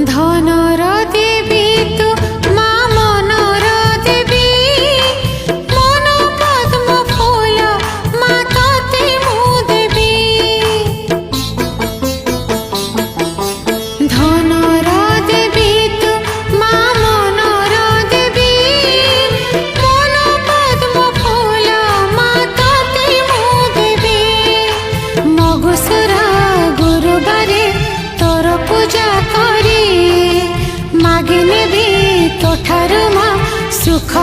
ধনর দেবী তু মা মনর দেবী, মন পদ্ম ফুল মা তোতে মু দেবী। ধনর দেবী তু মা মনর দেবী, মন পদ্ম ফুল মা তোতে মু দেবী। মগুসুরা গুরুবারে তোর পূজা করি, মাগি নেবি তোঠারু মা সুখ।